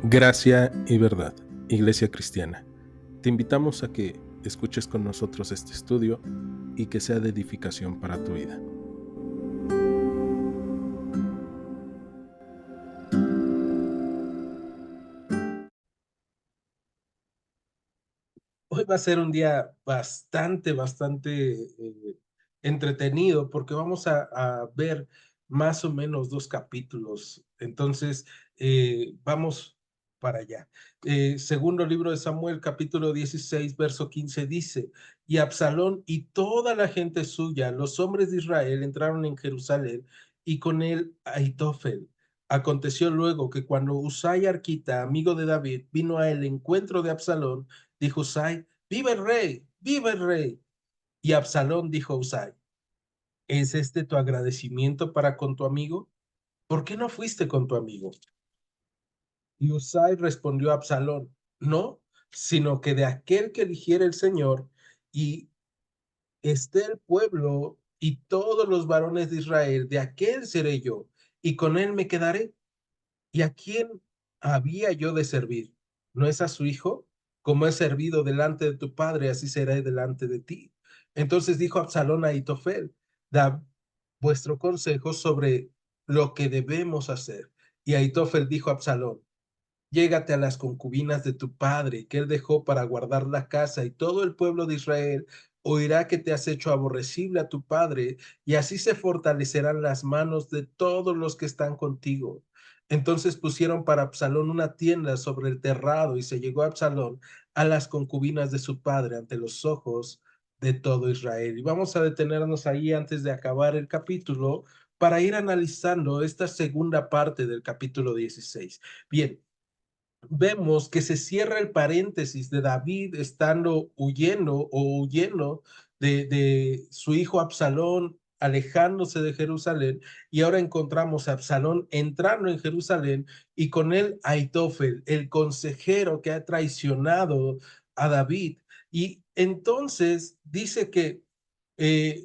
Gracia y verdad, Iglesia Cristiana. Te invitamos a que escuches con nosotros este estudio y que sea de edificación para tu vida. Hoy va a ser un día bastante entretenido porque vamos a ver más o menos 2 capítulos. Entonces, vamos para allá. Segundo libro de Samuel, capítulo 16, verso 15 dice: "Y Absalón y toda la gente suya, los hombres de Israel, entraron en Jerusalén, y con él Ahitofel. Aconteció luego que cuando Husai arquita, amigo de David, vino al encuentro de Absalón, dijo Husai: viva el rey, viva el rey. Y Absalón dijo a Husai: ¿es este tu agradecimiento para con tu amigo? ¿Por qué no fuiste con tu amigo? Y Husai respondió a Absalón: no, sino que de aquel que eligiere el Señor, y esté el pueblo y todos los varones de Israel, de aquel seré yo, y con él me quedaré. ¿Y a quién había yo de servir? ¿No es a su hijo? Como he servido delante de tu padre, así seré delante de ti. Entonces dijo Absalón a Ahitofel: da vuestro consejo sobre lo que debemos hacer. Y Ahitofel dijo a Absalón: llégate a las concubinas de tu padre, que él dejó para guardar la casa, y todo el pueblo de Israel oirá que te has hecho aborrecible a tu padre, y así se fortalecerán las manos de todos los que están contigo. Entonces pusieron para Absalón una tienda sobre el terrado, y se llegó Absalón a las concubinas de su padre ante los ojos de todo Israel. Y vamos a detenernos ahí antes de acabar el capítulo para ir analizando esta segunda parte del capítulo 16. Bien, vemos que se cierra el paréntesis de David estando huyendo de su hijo Absalón, alejándose de Jerusalén, y ahora encontramos a Absalón entrando en Jerusalén y con él Ahitofel, el consejero que ha traicionado a David. Y entonces dice que eh,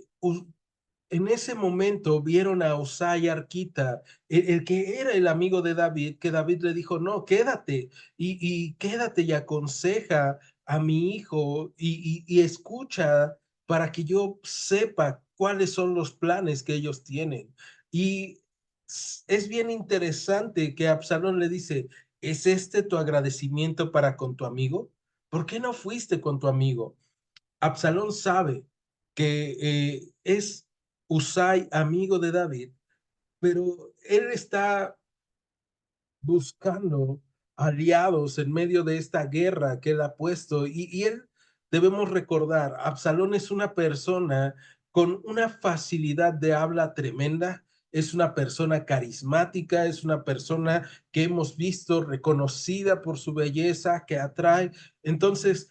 en ese momento vieron a Husai arquita, el que era el amigo de David, que David le dijo: no, quédate, y quédate y aconseja a mi hijo, y escucha para que yo sepa cuáles son los planes que ellos tienen. Y es bien interesante que Absalón le dice: ¿es este tu agradecimiento para con tu amigo? ¿Por qué no fuiste con tu amigo? Absalón sabe que es Husai amigo de David, pero él está buscando aliados en medio de esta guerra que él ha puesto. Y él, debemos recordar, Absalón es una persona con una facilidad de habla tremenda, es una persona carismática, es una persona que hemos visto reconocida por su belleza, que atrae. Entonces,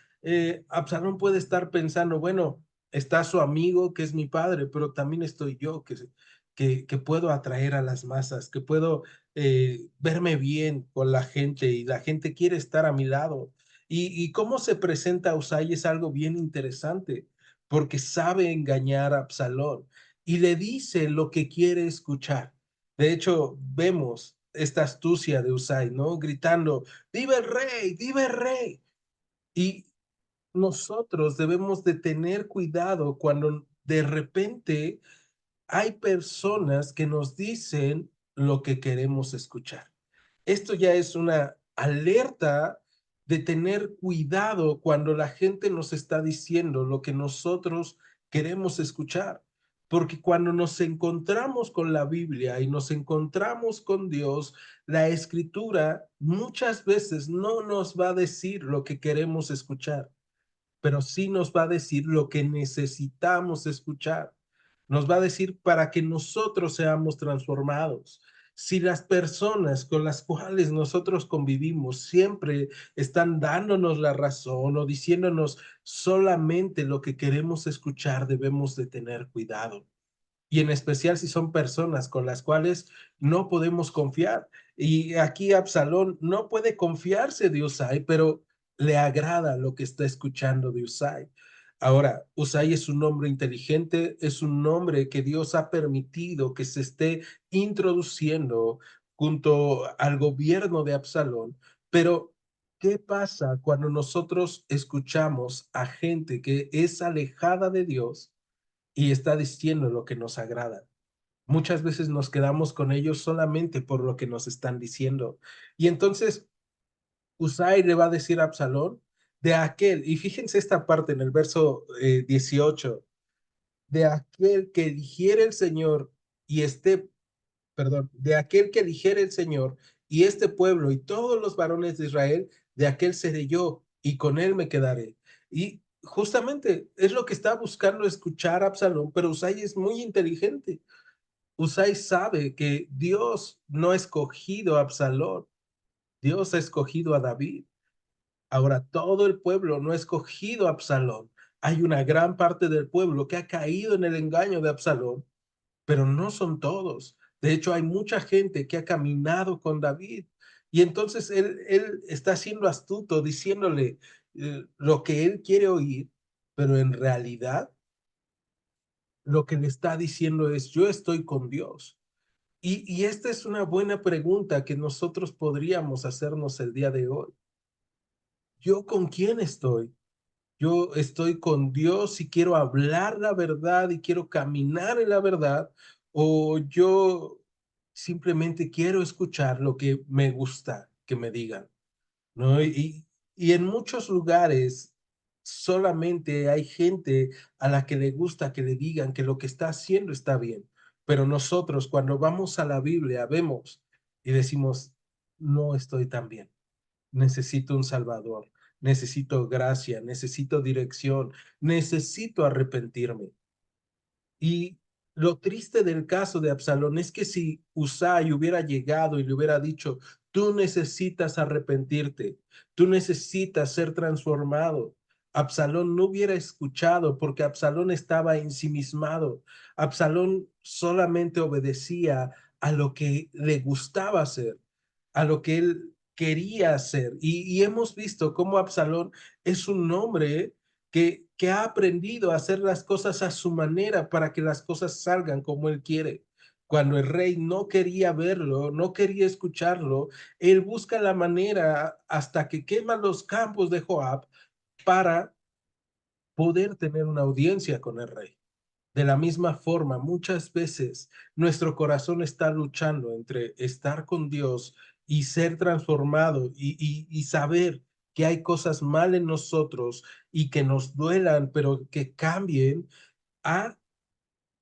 Absalón puede estar pensando: bueno, está su amigo que es mi padre, pero también estoy yo que puedo atraer a las masas, que puedo verme bien con la gente, y la gente quiere estar a mi lado. Y cómo se presenta Usai es algo bien interesante, porque sabe engañar a Absalón y le dice lo que quiere escuchar. De hecho, vemos esta astucia de Usai, ¿no? Gritando: ¡viva el rey! ¡Viva el rey! Y nosotros debemos de tener cuidado cuando de repente hay personas que nos dicen lo que queremos escuchar. Esto ya es una alerta de tener cuidado cuando la gente nos está diciendo lo que nosotros queremos escuchar. Porque cuando nos encontramos con la Biblia y nos encontramos con Dios, la escritura muchas veces no nos va a decir lo que queremos escuchar, pero sí nos va a decir lo que necesitamos escuchar. Nos va a decir para que nosotros seamos transformados. Si las personas con las cuales nosotros convivimos siempre están dándonos la razón o diciéndonos solamente lo que queremos escuchar, debemos de tener cuidado. Y en especial si son personas con las cuales no podemos confiar. Y aquí Absalón no puede confiarse de Usai, pero le agrada lo que está escuchando de Usai. Ahora, Usai es un hombre inteligente, es un hombre que Dios ha permitido que se esté introduciendo junto al gobierno de Absalón, Pero, ¿qué pasa cuando nosotros escuchamos a gente que es alejada de Dios y está diciendo lo que nos agrada? Muchas veces nos quedamos con ellos solamente por lo que nos están diciendo. Y entonces Husai le va a decir a Absalón, de aquel, y fíjense esta parte en el verso 18, de aquel que eligiere el Señor y perdón, de aquel que eligiere el Señor y este pueblo y todos los varones de Israel, de aquel seré yo y con él me quedaré. Y justamente es lo que está buscando escuchar Absalón, pero Husai es muy inteligente. Husai sabe que Dios no ha escogido a Absalón, Dios ha escogido a David. Ahora, todo el pueblo no ha escogido a Absalón. Hay una gran parte del pueblo que ha caído en el engaño de Absalón, pero no son todos. De hecho, hay mucha gente que ha caminado con David. Y entonces él está siendo astuto, diciéndole lo que él quiere oír, pero en realidad lo que le está diciendo es, yo estoy con Dios. Y esta es una buena pregunta que nosotros podríamos hacernos el día de hoy. ¿Yo con quién estoy? Yo estoy con Dios y quiero hablar la verdad y quiero caminar en la verdad, o yo simplemente quiero escuchar lo que me gusta que me digan, ¿no? Y en muchos lugares solamente hay gente a la que le gusta que le digan que lo que está haciendo está bien, pero nosotros cuando vamos a la Biblia vemos y decimos, no estoy tan bien, necesito un Salvador, necesito gracia, necesito dirección, necesito arrepentirme. Y lo triste del caso de Absalón es que si Husai hubiera llegado y le hubiera dicho, tú necesitas arrepentirte, tú necesitas ser transformado, Absalón no hubiera escuchado porque Absalón estaba ensimismado. Absalón solamente obedecía a lo que le gustaba hacer, a lo que él quería hacer. Y hemos visto cómo Absalón es un hombre que ha aprendido a hacer las cosas a su manera para que las cosas salgan como él quiere. Cuando el rey no quería verlo, no quería escucharlo, él busca la manera hasta que quema los campos de Joab para poder tener una audiencia con el rey. De la misma forma, muchas veces nuestro corazón está luchando entre estar con Dios y ser transformado y saber que hay cosas mal en nosotros y que nos duelan, pero que cambien a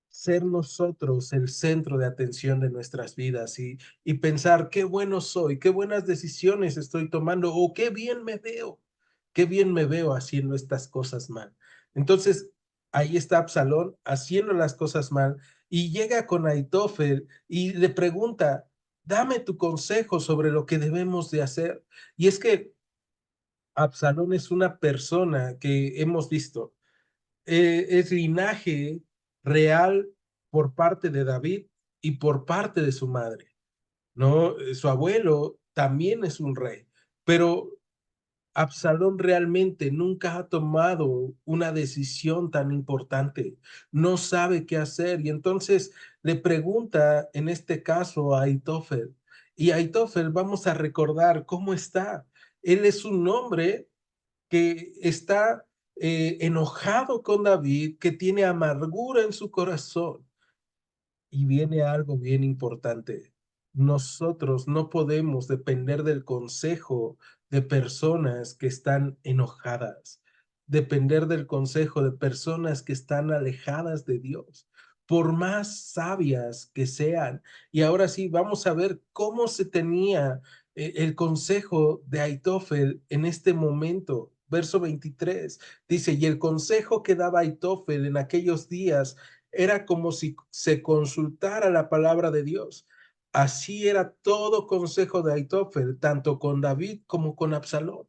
ser nosotros el centro de atención de nuestras vidas y pensar qué bueno soy, qué buenas decisiones estoy tomando o qué bien me veo haciendo estas cosas mal. Entonces, ahí está Absalón haciendo las cosas mal y llega con Aitofel y le pregunta, dame tu consejo sobre lo que debemos de hacer. Y es que Absalón es una persona que hemos visto es linaje real por parte de David y por parte de su madre, ¿no? Su abuelo también es un rey, pero Absalón realmente nunca ha tomado una decisión tan importante, no sabe qué hacer y entonces le pregunta en este caso a Aitofel y Aitofel vamos a recordar cómo está. Él es un hombre que está enojado con David, que tiene amargura en su corazón. Y viene algo bien importante. Nosotros no podemos depender del consejo de personas que están enojadas, depender del consejo de personas que están alejadas de Dios, por más sabias que sean. Y ahora sí, vamos a ver cómo se tenía el consejo de Aitofel en este momento. Verso 23 dice, y el consejo que daba Aitofel en aquellos días era como si se consultara la palabra de Dios. Así era todo consejo de Aitofel, tanto con David como con Absalón.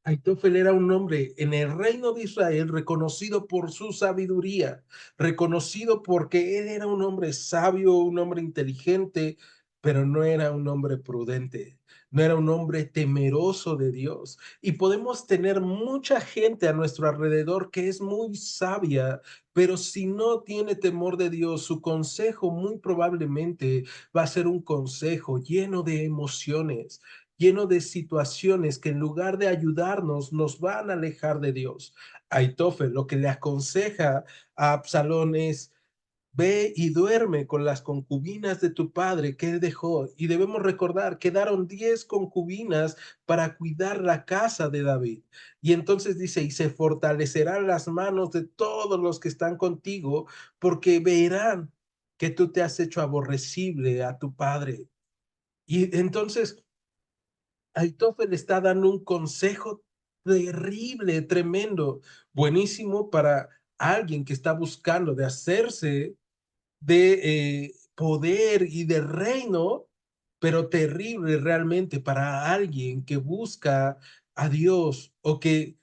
Aitofel era un hombre en el reino de Israel reconocido por su sabiduría, reconocido porque él era un hombre sabio, un hombre inteligente, pero no era un hombre prudente, no era un hombre temeroso de Dios. Y podemos tener mucha gente a nuestro alrededor que es muy sabia, pero si no tiene temor de Dios, su consejo muy probablemente va a ser un consejo lleno de emociones, lleno de situaciones que en lugar de ayudarnos, nos van a alejar de Dios. Aitofel lo que le aconseja a Absalón es: ve y duerme con las concubinas de tu padre que él dejó. Y debemos recordar, quedaron 10 concubinas para cuidar la casa de David. Y entonces dice, y se fortalecerán las manos de todos los que están contigo, porque verán que tú te has hecho aborrecible a tu padre. Y entonces Aitofel está dando un consejo terrible, tremendo, buenísimo para alguien que está buscando de hacerse de poder y de reino, pero terrible realmente para alguien que busca a Dios o que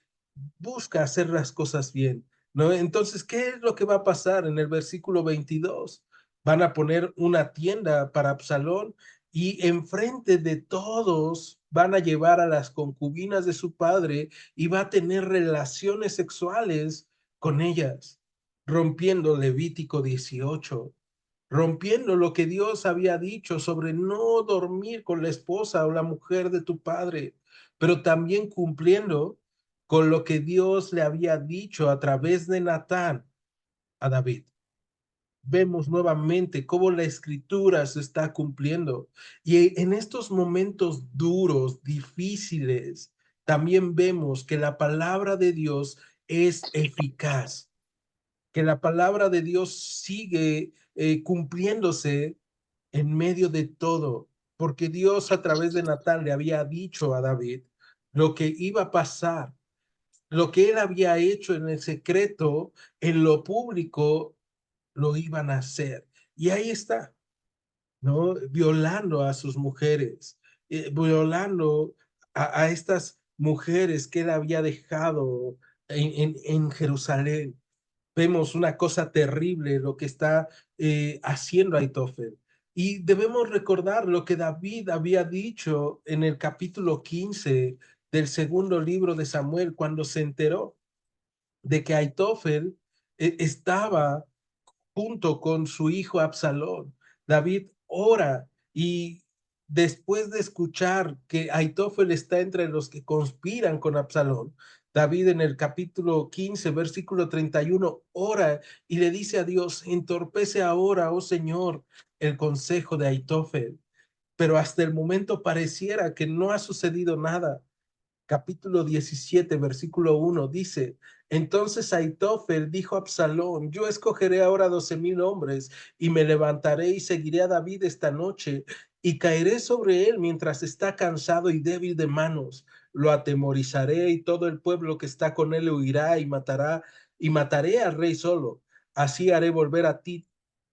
busca hacer las cosas bien, ¿no? Entonces, ¿qué es lo que va a pasar en el versículo 22? Van a poner una tienda para Absalón y enfrente de todos van a llevar a las concubinas de su padre y va a tener relaciones sexuales con ellas, rompiendo Levítico 18, rompiendo lo que Dios había dicho sobre no dormir con la esposa o la mujer de tu padre, pero también cumpliendo con lo que Dios le había dicho a través de Natán a David. Vemos nuevamente cómo la escritura se está cumpliendo. Y en estos momentos duros, difíciles, también vemos que la palabra de Dios es eficaz, que la palabra de Dios sigue cumpliéndose en medio de todo, porque Dios a través de Natán le había dicho a David lo que iba a pasar, lo que él había hecho en el secreto, en lo público, lo iban a hacer. Y ahí está, ¿no? Violando a sus mujeres, violando a estas mujeres que él había dejado en Jerusalén. Vemos una cosa terrible lo que está haciendo Aitofel. Y debemos recordar lo que David había dicho en el capítulo 15 del segundo libro de Samuel, cuando se enteró de que Aitofel estaba junto con su hijo Absalón. David ora y después de escuchar que Aitofel está entre los que conspiran con Absalón, David en el capítulo 15, versículo 31, ora y le dice a Dios: entorpece ahora, oh Señor, el consejo de Aitofel. Pero hasta el momento pareciera que no ha sucedido nada. Capítulo 17, versículo 1 dice: entonces Aitofel dijo a Absalón: yo escogeré ahora 12,000 hombres y me levantaré y seguiré a David esta noche y caeré sobre él mientras está cansado y débil de manos. Lo atemorizaré y todo el pueblo que está con él huirá y mataré al rey solo. Así haré volver a ti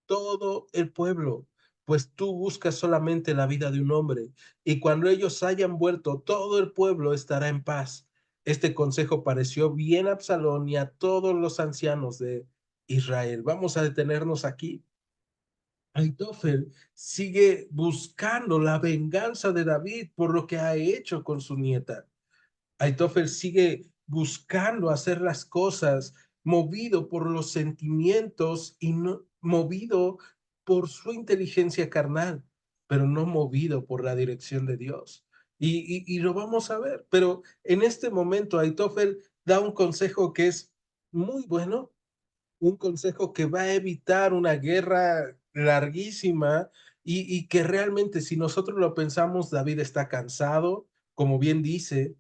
todo el pueblo, pues tú buscas solamente la vida de un hombre, y cuando ellos hayan vuelto, todo el pueblo estará en paz. Este consejo pareció bien a Absalón y a todos los ancianos de Israel. Vamos a detenernos aquí. Aitofel sigue buscando la venganza de David por lo que ha hecho con su nieta. Aitofel sigue buscando hacer las cosas movido por los sentimientos y no movido por su inteligencia carnal, pero no movido por la dirección de Dios. Y lo vamos a ver, pero en este momento Aitofel da un consejo que es muy bueno, un consejo que va a evitar una guerra larguísima y que realmente si nosotros lo pensamos, David está cansado, como bien dice,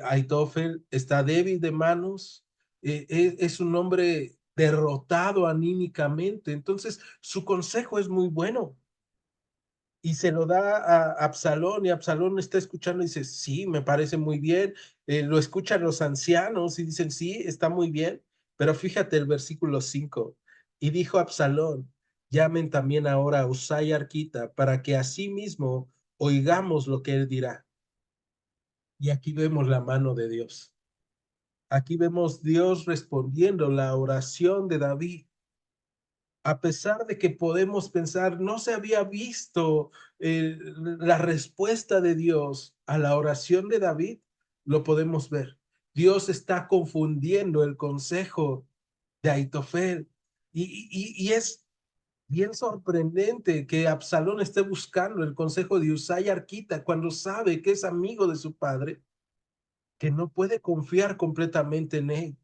Aitofel está débil de manos, es un hombre derrotado anímicamente, entonces su consejo es muy bueno y se lo da a Absalón y Absalón está escuchando y dice, sí, me parece muy bien. Lo escuchan los ancianos y dicen, sí, está muy bien, pero fíjate el versículo 5. Y dijo Absalón: llamen también ahora a Usai Arquita para que así mismo oigamos lo que él dirá. Y aquí vemos la mano de Dios. Aquí vemos Dios respondiendo la oración de David, a pesar de que podemos pensar, no se había visto la respuesta de Dios a la oración de David, lo podemos ver. Dios está confundiendo el consejo de Aitofel y es Bien sorprendente que Absalón esté buscando el consejo de Usai Arquita cuando sabe que es amigo de su padre, que no puede confiar completamente en él.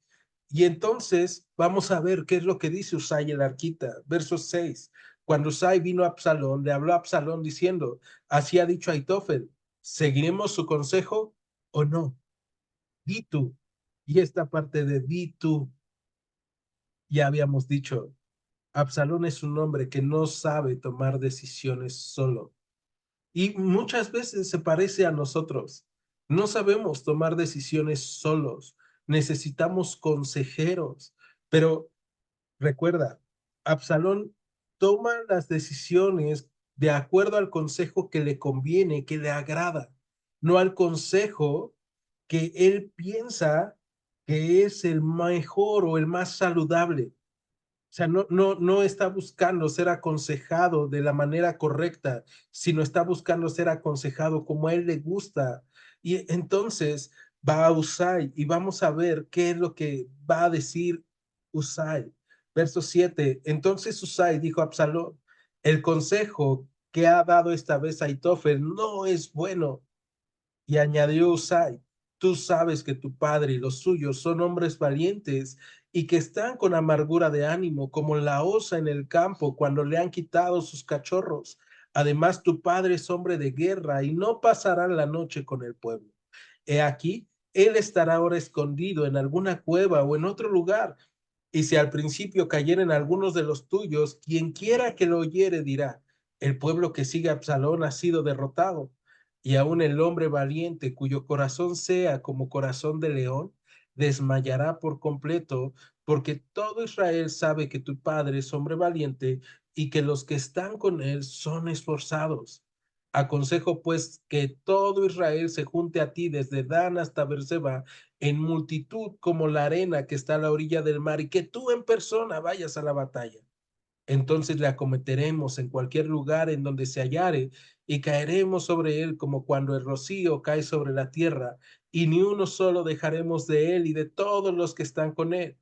Y entonces vamos a ver qué es lo que dice Usai el Arquita. Verso 6. Cuando Usai vino a Absalón, le habló a Absalón diciendo, así ha dicho Aitofel, ¿seguiremos su consejo o no? Di tú. Y esta parte de di tú, ya habíamos dicho, Absalón es un hombre que no sabe tomar decisiones solo. Y muchas veces se parece a nosotros. No sabemos tomar decisiones solos. Necesitamos consejeros. Pero recuerda, Absalón toma las decisiones de acuerdo al consejo que le conviene, que le agrada, no al consejo que él piensa que es el mejor o el más saludable. O sea, no está buscando ser aconsejado de la manera correcta, sino está buscando ser aconsejado como a él le gusta. Y entonces va a Usai y vamos a ver qué es lo que va a decir Usai. Verso 7. Entonces Usai dijo a Absalón, el consejo que ha dado esta vez Aitofel no es bueno. Y añadió Usai, tú sabes que tu padre y los suyos son hombres valientes y que están con amargura de ánimo, como la osa en el campo cuando le han quitado sus cachorros. Además, tu padre es hombre de guerra y no pasará la noche con el pueblo. He aquí, él estará ahora escondido en alguna cueva o en otro lugar. Y si al principio cayeren algunos de los tuyos, quien quiera que lo oyere dirá, el pueblo que sigue a Absalón ha sido derrotado. Y aún el hombre valiente, cuyo corazón sea como corazón de león, desmayará por completo, porque todo Israel sabe que tu padre es hombre valiente y que los que están con él son esforzados. Aconsejo pues que todo Israel se junte a ti desde Dan hasta Beerseba en multitud como la arena que está a la orilla del mar y que tú en persona vayas a la batalla. Entonces le acometeremos en cualquier lugar en donde se hallare y caeremos sobre él como cuando el rocío cae sobre la tierra y ni uno solo dejaremos de él y de todos los que están con él.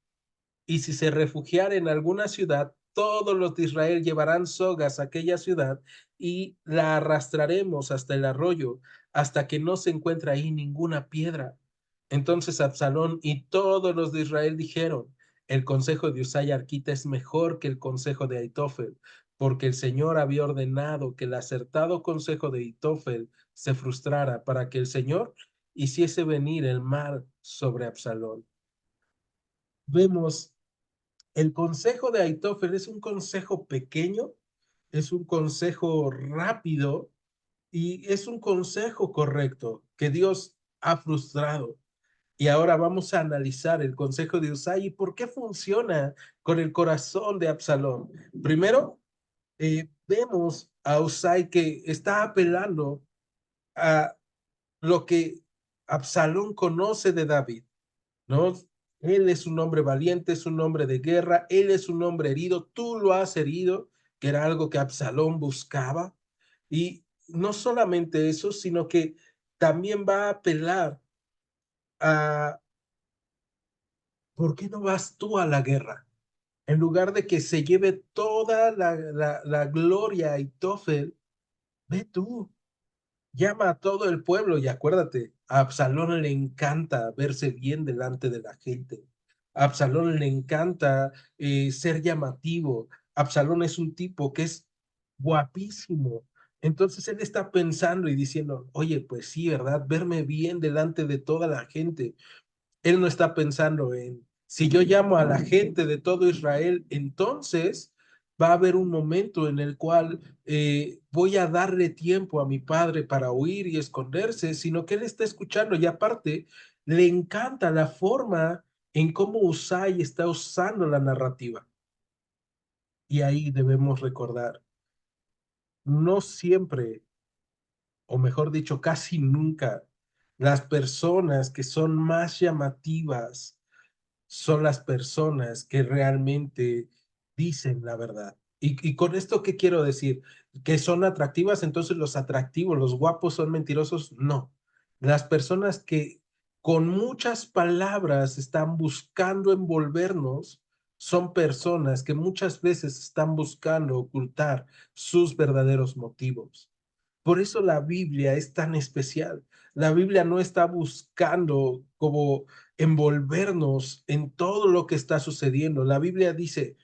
Y si se refugiara en alguna ciudad, todos los de Israel llevarán sogas a aquella ciudad y la arrastraremos hasta el arroyo, hasta que no se encuentre ahí ninguna piedra. Entonces Absalón y todos los de Israel dijeron, el consejo de Usai Arquita es mejor que el consejo de Aitofel, porque el Señor había ordenado que el acertado consejo de Aitofel se frustrara para que el Señor hiciese venir el mal sobre Absalón. Vemos el consejo de Aitofel es un consejo pequeño, es un consejo rápido y es un consejo correcto que Dios ha frustrado. Y ahora vamos a analizar el consejo de Usai y por qué funciona con el corazón de Absalón. Primero, vemos a Usai que está apelando a lo que Absalón conoce de David. ¿No? Él es un hombre valiente, es un hombre de guerra, él es un hombre herido, tú lo has herido, que era algo que Absalón buscaba. Y no solamente eso, sino que también va a apelar a, ¿por qué no vas tú a la guerra? En lugar de que se lleve toda la gloria a Itofel, ve tú. Llama a todo el pueblo y acuérdate, a Absalón le encanta verse bien delante de la gente. A Absalón le encanta ser llamativo. Absalón es un tipo que es guapísimo. Entonces él está pensando y diciendo, oye, pues sí, ¿verdad? Verme bien delante de toda la gente. Él no está pensando en, si yo llamo a la gente de todo Israel, entonces va a haber un momento en el cual voy a darle tiempo a mi padre para huir y esconderse, sino que él está escuchando y aparte le encanta la forma en cómo Usai está usando la narrativa. Y ahí debemos recordar, no siempre, o mejor dicho, casi nunca, las personas que son más llamativas son las personas que realmente dicen la verdad. Y con esto, ¿qué quiero decir? ¿Que son atractivas? Entonces los atractivos, los guapos son mentirosos. No. Las personas que con muchas palabras están buscando envolvernos son personas que muchas veces están buscando ocultar sus verdaderos motivos. Por eso la Biblia es tan especial. La Biblia no está buscando como envolvernos en todo lo que está sucediendo. La Biblia dice,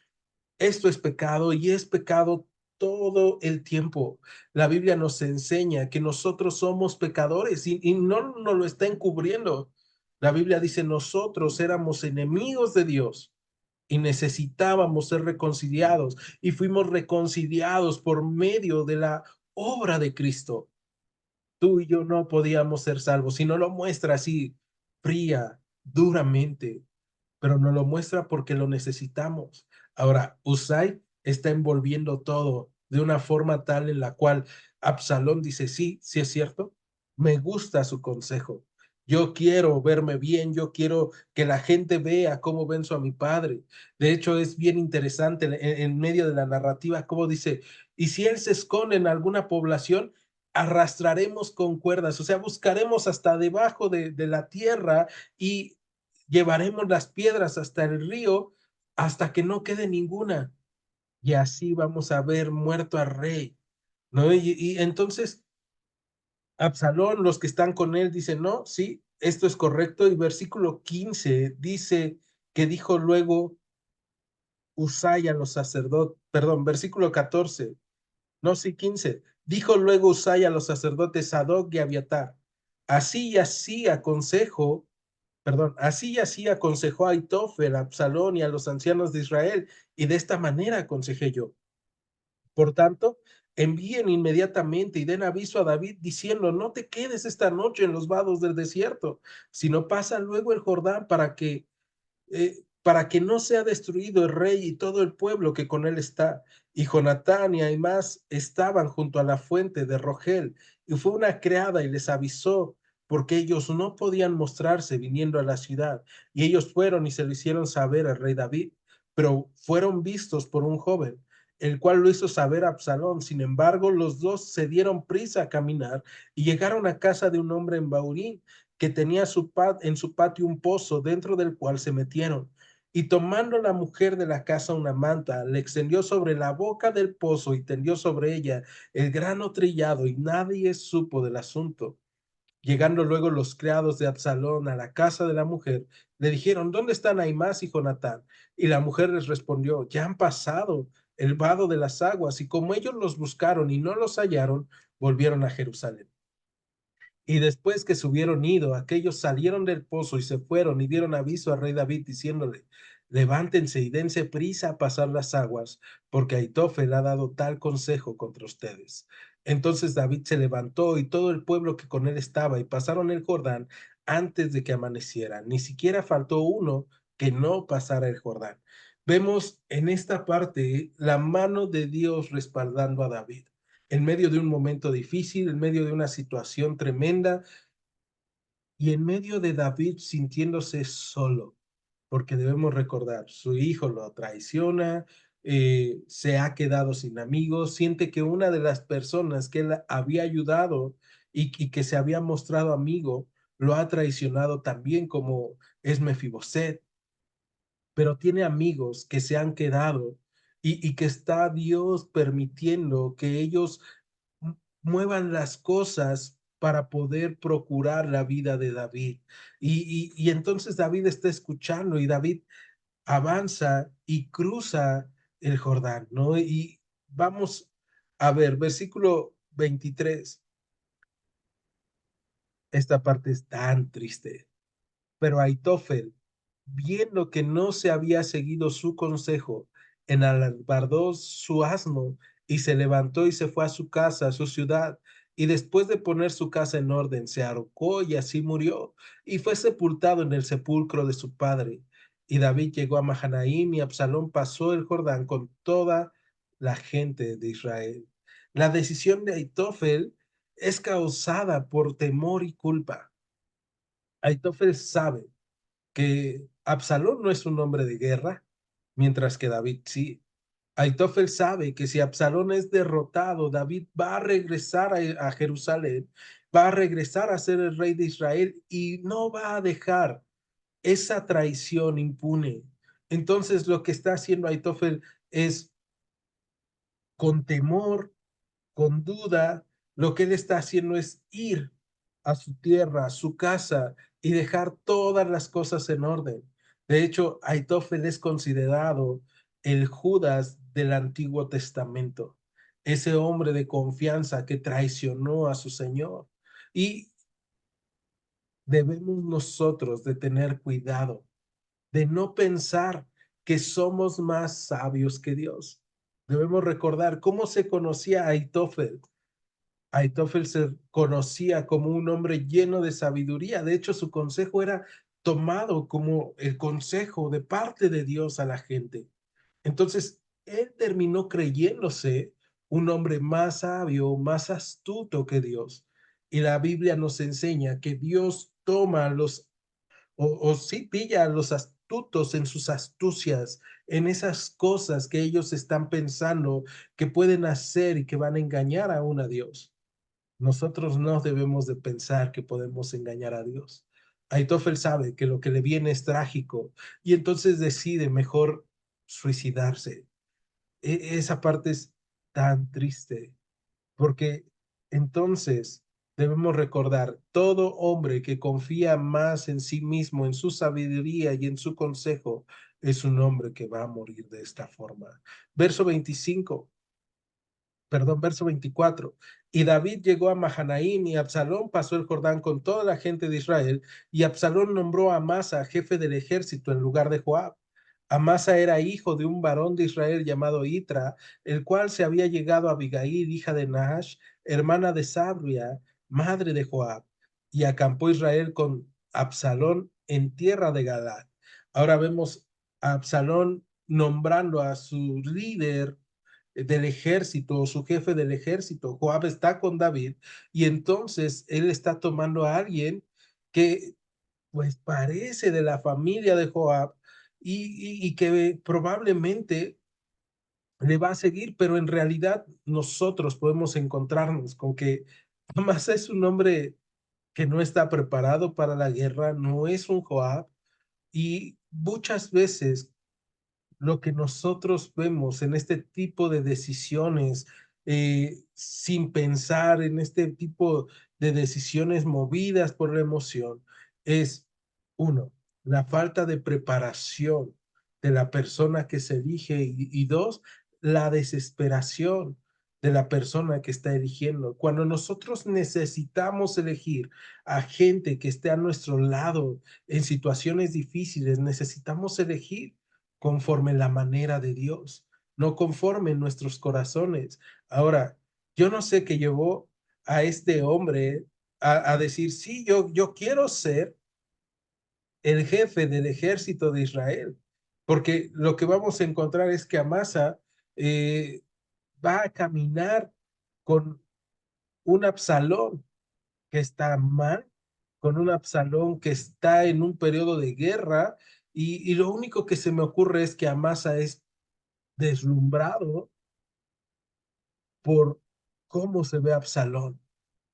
esto es pecado y es pecado todo el tiempo. La Biblia nos enseña que nosotros somos pecadores y no nos lo está encubriendo. La Biblia dice, nosotros éramos enemigos de Dios y necesitábamos ser reconciliados y fuimos reconciliados por medio de la obra de Cristo. Tú y yo no podíamos ser salvos, si no lo muestra así, fría, duramente, pero no lo muestra porque lo necesitamos. Ahora, Usai está envolviendo todo de una forma tal en la cual Absalón dice, sí, sí es cierto, me gusta su consejo. Yo quiero verme bien, yo quiero que la gente vea cómo venzo a mi padre. De hecho, es bien interesante en medio de la narrativa cómo dice, y si él se esconde en alguna población, arrastraremos con cuerdas, o sea, buscaremos hasta debajo de la tierra y llevaremos las piedras hasta el río hasta que no quede ninguna. Y así vamos a ver muerto al rey, ¿no? Y entonces Absalón, los que están con él, dicen, no, sí, esto es correcto. Y versículo 15 dice que dijo luego Usai a los sacerdotes, perdón, versículo 14, no, sí, 15. Dijo luego Usai a los sacerdotes Sadoc y Abiatar, así y así aconsejo, perdón, así y así aconsejó a Aitofel, a Absalón y a los ancianos de Israel, y de esta manera aconsejé yo. Por tanto, envíen inmediatamente y den aviso a David diciendo, no te quedes esta noche en los vados del desierto, sino pasa luego el Jordán para que no sea destruido el rey y todo el pueblo que con él está. Y Jonatán y Aimás estaban junto a la fuente de Rogel, y fue una criada y les avisó, porque ellos no podían mostrarse viniendo a la ciudad. Y ellos fueron y se lo hicieron saber al rey David, pero fueron vistos por un joven, el cual lo hizo saber a Absalón. Sin embargo, los dos se dieron prisa a caminar y llegaron a casa de un hombre en Baurín, que tenía en su patio un pozo, dentro del cual se metieron. Y tomando la mujer de la casa una manta, le extendió sobre la boca del pozo y tendió sobre ella el grano trillado, y nadie supo del asunto. Llegando luego los criados de Absalón a la casa de la mujer, le dijeron, ¿dónde están Aimás y Jonatán? Y la mujer les respondió, ya han pasado el vado de las aguas, y como ellos los buscaron y no los hallaron, volvieron a Jerusalén. Y después que se hubieron ido, aquellos salieron del pozo y se fueron y dieron aviso al rey David diciéndole, levántense y dense prisa a pasar las aguas, porque Aitofel ha dado tal consejo contra ustedes. Entonces David se levantó y todo el pueblo que con él estaba y pasaron el Jordán antes de que amaneciera. Ni siquiera faltó uno que no pasara el Jordán. Vemos en esta parte la mano de Dios respaldando a David en medio de un momento difícil, en medio de una situación tremenda y en medio de David sintiéndose solo, porque debemos recordar, su hijo lo traiciona, se ha quedado sin amigos, siente que una de las personas que él había ayudado y que se había mostrado amigo, lo ha traicionado también como es Mefiboset, pero tiene amigos que se han quedado y que está Dios permitiendo que ellos muevan las cosas para poder procurar la vida de David. Y entonces David está escuchando y David avanza y cruza el Jordán, ¿no? Y vamos a ver, versículo 23, esta parte es tan triste. Pero Aitofel, viendo que no se había seguido su consejo, enalbardó su asno y se levantó y se fue a su casa, a su ciudad. Y después de poner su casa en orden, se ahorcó y así murió. Y fue sepultado en el sepulcro de su padre. Y David llegó a Mahanaim y Absalón pasó el Jordán con toda la gente de Israel. La decisión de Aitofel es causada por temor y culpa. Aitofel sabe que Absalón no es un hombre de guerra, mientras que David sí. Aitofel sabe que si Absalón es derrotado, David va a regresar a Jerusalén, va a regresar a ser el rey de Israel y no va a dejar esa traición impune. Entonces lo que está haciendo Aitofel es con temor, con duda, lo que él está haciendo es ir a su tierra, a su casa y dejar todas las cosas en orden. De hecho, Aitofel es considerado el Judas del Antiguo Testamento, ese hombre de confianza que traicionó a su Señor. Y debemos nosotros de tener cuidado, de no pensar que somos más sabios que Dios. Debemos recordar cómo se conocía a Aitofel. Aitofel se conocía como un hombre lleno de sabiduría. De hecho, su consejo era tomado como el consejo de parte de Dios a la gente. Entonces, él terminó creyéndose un hombre más sabio, más astuto que Dios. Y la Biblia nos enseña que Dios toma o sí pilla a los astutos en sus astucias, en esas cosas que ellos están pensando que pueden hacer y que van a engañar aún a Dios. Nosotros no debemos de pensar que podemos engañar a Dios. Aitofel sabe que lo que le viene es trágico y entonces decide mejor suicidarse. Esa parte es tan triste porque entonces debemos recordar, todo hombre que confía más en sí mismo, en su sabiduría y en su consejo, es un hombre que va a morir de esta forma. Verso 25, perdón, verso 24. Y David llegó a Mahanaim y Absalón pasó el Jordán con toda la gente de Israel y Absalón nombró a Amasa jefe del ejército en lugar de Joab. Amasa era hijo de un varón de Israel llamado Itra, el cual se había llegado a Abigail, hija de Nahash, hermana de Sabria, madre de Joab, y acampó Israel con Absalón en tierra de Galaad. Ahora vemos a Absalón nombrando a su líder del ejército, su jefe del ejército. Joab está con David y entonces él está tomando a alguien que pues parece de la familia de Joab y que probablemente le va a seguir, pero en realidad nosotros podemos encontrarnos con que Amasa es un hombre que no está preparado para la guerra, no es un Joab y muchas veces lo que nosotros vemos en este tipo de decisiones, sin pensar en este tipo de decisiones movidas por la emoción, es uno, la falta de preparación de la persona que se elige y dos, la desesperación de la persona que está eligiendo. Cuando nosotros necesitamos elegir a gente que esté a nuestro lado en situaciones difíciles, necesitamos elegir conforme la manera de Dios, no conforme nuestros corazones. Ahora, yo no sé qué llevó a este hombre a decir, sí, yo quiero ser el jefe del ejército de Israel, porque lo que vamos a encontrar es que Amasa eh, va a caminar con un Absalón que está mal, con un Absalón que está en un periodo de guerra, y lo único que se me ocurre es que Amasa es deslumbrado por cómo se ve Absalón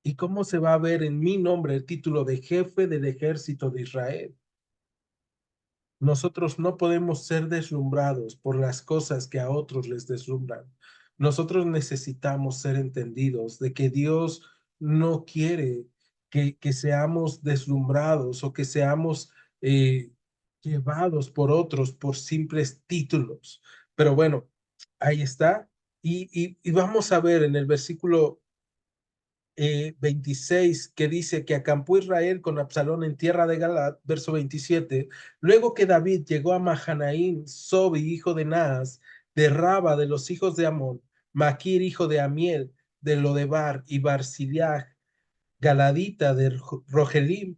y cómo se va a ver en mi nombre el título de jefe del ejército de Israel. Nosotros no podemos ser deslumbrados por las cosas que a otros les deslumbran. Nosotros necesitamos ser entendidos de que Dios no quiere que seamos deslumbrados o que seamos eh, llevados por otros por simples títulos. Pero bueno, ahí está. Y vamos a ver en el versículo 26 que dice que acampó Israel con Absalón en tierra de Galaad, verso 27. Luego que David llegó a Mahanaim, Sobi, hijo de Naas, de Raba, de los hijos de Amón, Maquir, hijo de Amiel, de Lodebar, y Barzillai, Galadita de Rogelim,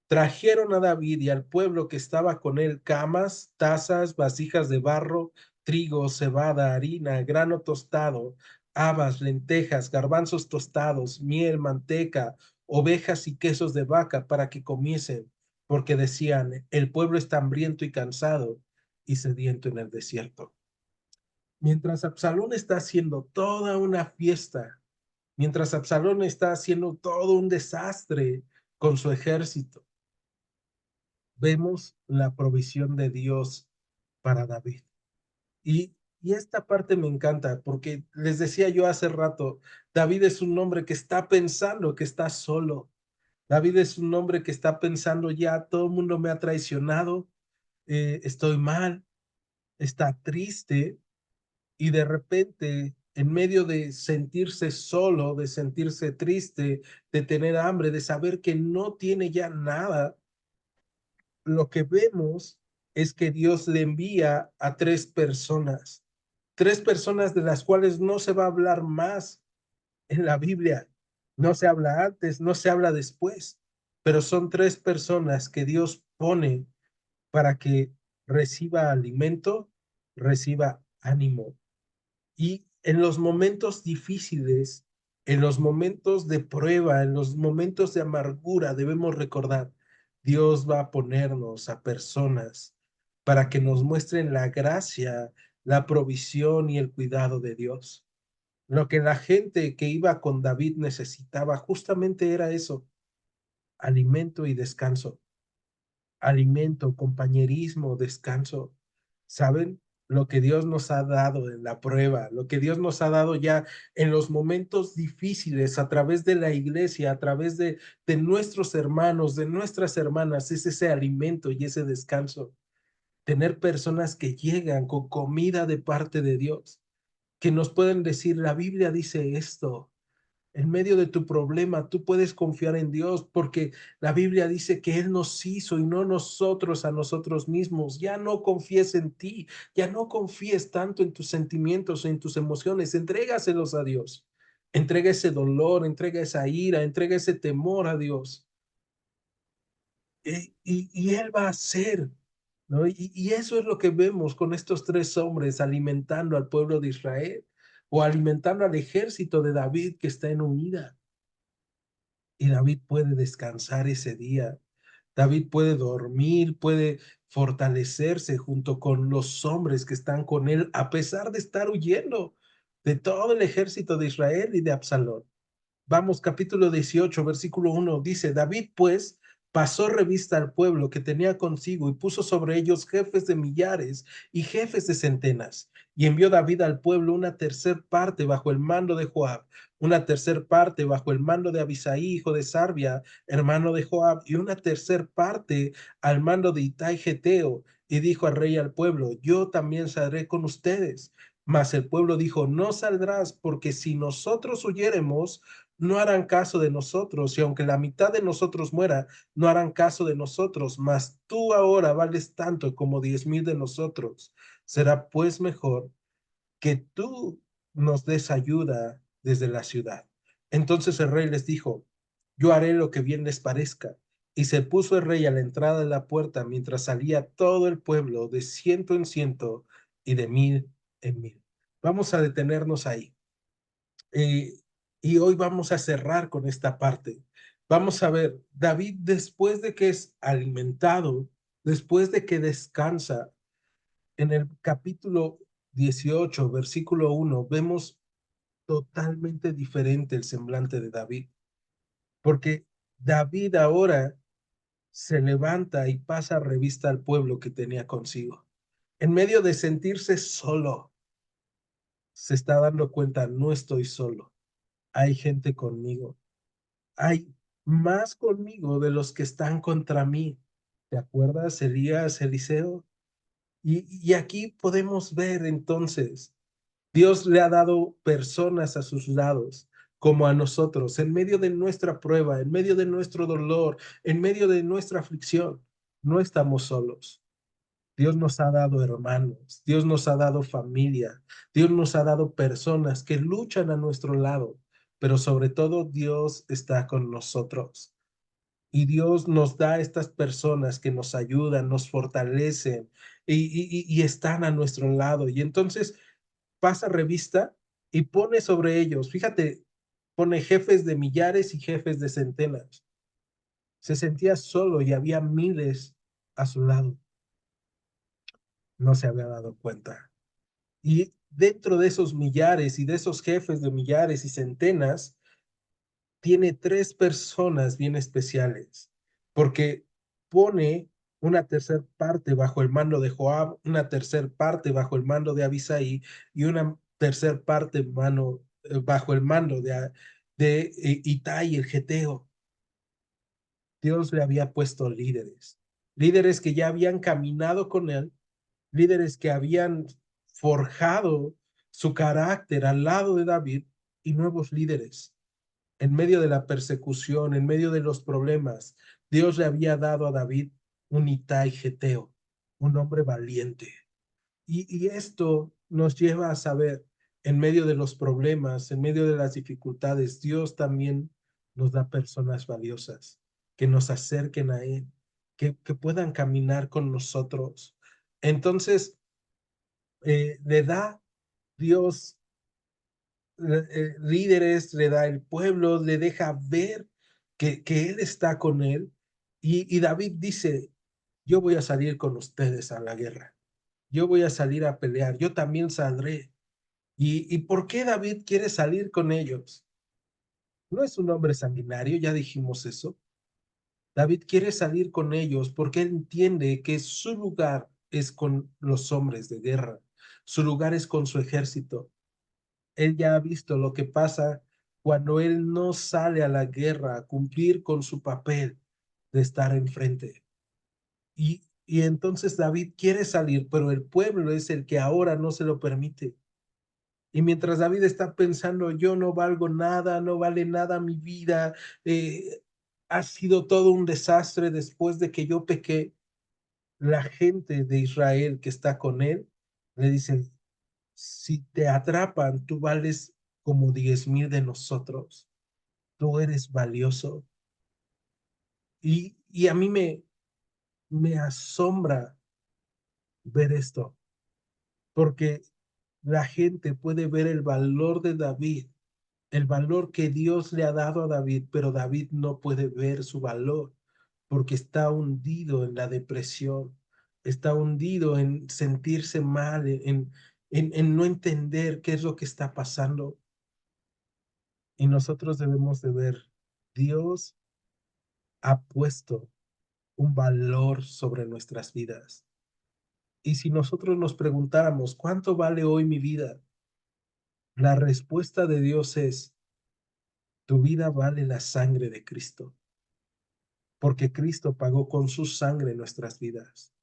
trajeron a David y al pueblo que estaba con él camas, tazas, vasijas de barro, trigo, cebada, harina, grano tostado, habas, lentejas, garbanzos tostados, miel, manteca, ovejas y quesos de vaca para que comiesen, porque decían, el pueblo está hambriento y cansado y sediento en el desierto. Mientras Absalón está haciendo toda una fiesta, mientras Absalón está haciendo todo un desastre con su ejército, vemos la provisión de Dios para David. Y esta parte me encanta porque les decía yo hace rato, David es un hombre que está pensando que está solo. David es un hombre que está pensando ya, todo el mundo me ha traicionado, estoy mal, está triste y de repente, en medio de sentirse solo, de sentirse triste, de tener hambre, de saber que no tiene ya nada, lo que vemos es que Dios le envía a tres personas de las cuales no se va a hablar más en la Biblia. No se habla antes, no se habla después, pero son tres personas que Dios pone para que reciba alimento, reciba ánimo. Y en los momentos difíciles, en los momentos de prueba, en los momentos de amargura, debemos recordar, Dios va a ponernos a personas para que nos muestren la gracia, la provisión y el cuidado de Dios. Lo que la gente que iba con David necesitaba justamente era eso, alimento y descanso, alimento, compañerismo, descanso. ¿Saben? Lo que Dios nos ha dado en la prueba, lo que Dios nos ha dado ya en los momentos difíciles a través de la iglesia, a través de nuestros hermanos, de nuestras hermanas, es ese alimento y ese descanso. Tener personas que llegan con comida de parte de Dios, que nos pueden decir, la Biblia dice esto, en medio de tu problema, tú puedes confiar en Dios porque la Biblia dice que Él nos hizo y no nosotros a nosotros mismos. Ya no confíes en ti, ya no confíes tanto en tus sentimientos o en tus emociones. Entrégaselos a Dios. Entrega ese dolor, entrega esa ira, entrega ese temor a Dios. Y Él va a hacer, ¿no? Y eso es lo que vemos con estos tres hombres alimentando al pueblo de Israel o alimentando al ejército de David que está en unidad. Y David puede descansar ese día. David puede dormir, puede fortalecerse junto con los hombres que están con él, a pesar de estar huyendo de todo el ejército de Israel y de Absalón. Vamos, capítulo 18, versículo 1, dice, David pues pasó revista al pueblo que tenía consigo y puso sobre ellos jefes de millares y jefes de centenas. Y envió David al pueblo una tercer parte bajo el mando de Joab, una tercer parte bajo el mando de Abisaí, hijo de Sarbia, hermano de Joab, y una tercer parte al mando de Itai Geteo. Y dijo al rey al pueblo, yo también saldré con ustedes. Mas el pueblo dijo, no saldrás, porque si nosotros huyéremos, no harán caso de nosotros, y aunque la mitad de nosotros muera, no harán caso de nosotros, mas tú ahora vales tanto como 10,000 de nosotros. Será pues mejor que tú nos des ayuda desde la ciudad. Entonces el rey les dijo, yo haré lo que bien les parezca. Y se puso el rey a la entrada de la puerta mientras salía todo el pueblo de ciento en ciento y de mil en mil. Vamos a detenernos ahí. Eh, y hoy vamos a cerrar con esta parte. Vamos a ver, David después de que es alimentado, después de que descansa, en el capítulo 18, versículo 1, vemos totalmente diferente el semblante de David, porque David ahora se levanta y pasa revista al pueblo que tenía consigo. En medio de sentirse solo, se está dando cuenta, no estoy solo, hay gente conmigo, hay más conmigo de los que están contra mí. ¿Te acuerdas, Elías, Eliseo? Y aquí podemos ver entonces, Dios le ha dado personas a sus lados, como a nosotros, en medio de nuestra prueba, en medio de nuestro dolor, en medio de nuestra aflicción. No estamos solos. Dios nos ha dado hermanos, Dios nos ha dado familia, Dios nos ha dado personas que luchan a nuestro lado, pero sobre todo Dios está con nosotros. Y Dios nos da estas personas que nos ayudan, nos fortalecen y están a nuestro lado. Y entonces pasa revista y pone sobre ellos, fíjate, pone jefes de millares y jefes de centenas. Se sentía solo y había miles a su lado. No se había dado cuenta. Y dentro de esos millares y de esos jefes de millares y centenas, tiene tres personas bien especiales, porque pone una tercera parte bajo el mando de Joab, una tercera parte bajo el mando de Abisai y una tercera parte bajo el mando de Itai el Geteo. Dios le había puesto líderes, líderes que ya habían caminado con él, líderes que habían forjado su carácter al lado de David y nuevos líderes. En medio de la persecución, en medio de los problemas, Dios le había dado a David un Itai Geteo, un hombre valiente. Y esto nos lleva a saber, en medio de los problemas, en medio de las dificultades, Dios también nos da personas valiosas que nos acerquen a Él, que puedan caminar con nosotros. Entonces, le da Dios líderes, le da el pueblo, le deja ver que Él está con él. Y David dice, yo voy a salir con ustedes a la guerra, yo voy a salir a pelear, yo también saldré. ¿Y por qué David quiere salir con ellos? No es un hombre sanguinario, ya dijimos eso. David quiere salir con ellos porque él entiende que su lugar es con los hombres de guerra, su lugar es con su ejército. Él ya ha visto lo que pasa cuando él no sale a la guerra a cumplir con su papel de estar enfrente. Y entonces David quiere salir, pero el pueblo es el que ahora no se lo permite. Y mientras David está pensando, yo no valgo nada, no vale nada mi vida, ha sido todo un desastre después de que yo pequé, la gente de Israel que está con él le dice, si te atrapan, tú vales como 10,000 de nosotros, tú eres valioso. Y a mí me asombra ver esto, porque la gente puede ver el valor de David, el valor que Dios le ha dado a David, pero David no puede ver su valor porque está hundido en la depresión, está hundido en sentirse mal, en no entender qué es lo que está pasando. Y nosotros debemos de ver, Dios ha puesto un valor sobre nuestras vidas. Y si nosotros nos preguntáramos, ¿cuánto vale hoy mi vida? La respuesta de Dios es, tu vida vale la sangre de Cristo, porque Cristo pagó con su sangre nuestras vidas.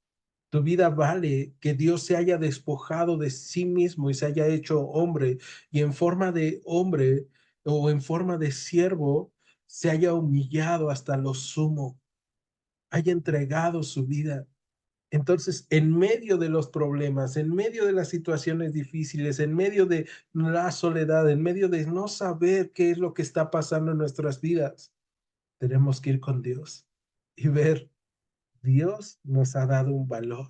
Tu vida vale que Dios se haya despojado de sí mismo y se haya hecho hombre y en forma de hombre o en forma de siervo se haya humillado hasta lo sumo, haya entregado su vida. Entonces, en medio de los problemas, en medio de las situaciones difíciles, en medio de la soledad, en medio de no saber qué es lo que está pasando en nuestras vidas, tenemos que ir con Dios y ver, Dios nos ha dado un valor.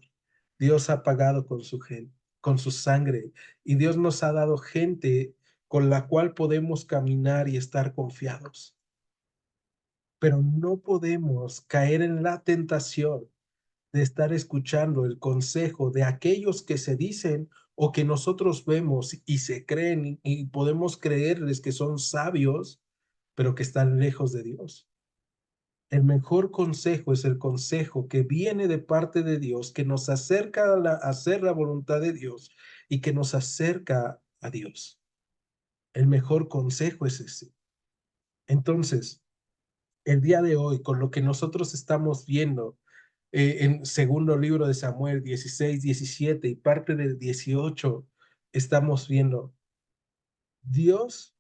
Dios ha pagado con su sangre y Dios nos ha dado gente con la cual podemos caminar y estar confiados. Pero no podemos caer en la tentación de estar escuchando el consejo de aquellos que se dicen o que nosotros vemos y se creen y podemos creerles que son sabios, pero que están lejos de Dios. El mejor consejo es el consejo que viene de parte de Dios, que nos acerca a hacer la voluntad de Dios y que nos acerca a Dios. El mejor consejo es ese. Entonces, el día de hoy, con lo que nosotros estamos viendo en segundo libro de Samuel 16, 17 y parte del 18, estamos viendo, Dios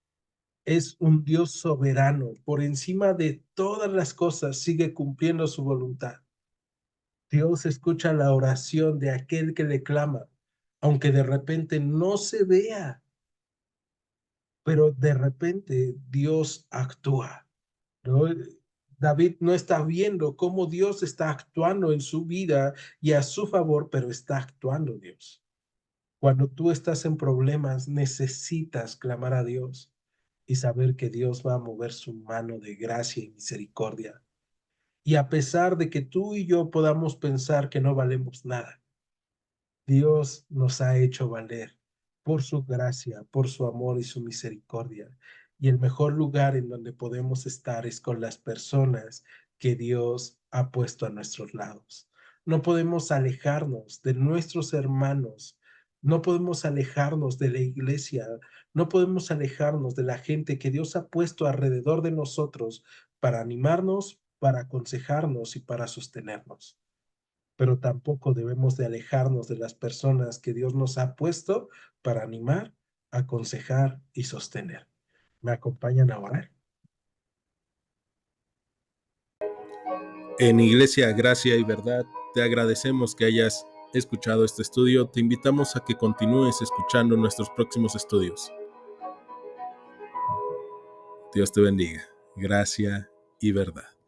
es un Dios soberano, por encima de todas las cosas sigue cumpliendo su voluntad. Dios escucha la oración de aquel que le clama, aunque de repente no se vea, pero de repente Dios actúa, ¿no? David no está viendo cómo Dios está actuando en su vida y a su favor, pero está actuando Dios. Cuando tú estás en problemas, necesitas clamar a Dios y saber que Dios va a mover su mano de gracia y misericordia. Y a pesar de que tú y yo podamos pensar que no valemos nada, Dios nos ha hecho valer por su gracia, por su amor y su misericordia. Y el mejor lugar en donde podemos estar es con las personas que Dios ha puesto a nuestros lados. no podemos alejarnos de nuestros hermanos, no podemos alejarnos de la iglesia, no podemos alejarnos de la gente que Dios ha puesto alrededor de nosotros para animarnos, para aconsejarnos y para sostenernos. Pero tampoco debemos de alejarnos de las personas que Dios nos ha puesto para animar, aconsejar y sostener. ¿Me acompañan a orar? En Iglesia Gracia y Verdad, te agradecemos que hayas escuchado este estudio. Te invitamos a que continúes escuchando nuestros próximos estudios. Dios te bendiga. Gracia y Verdad.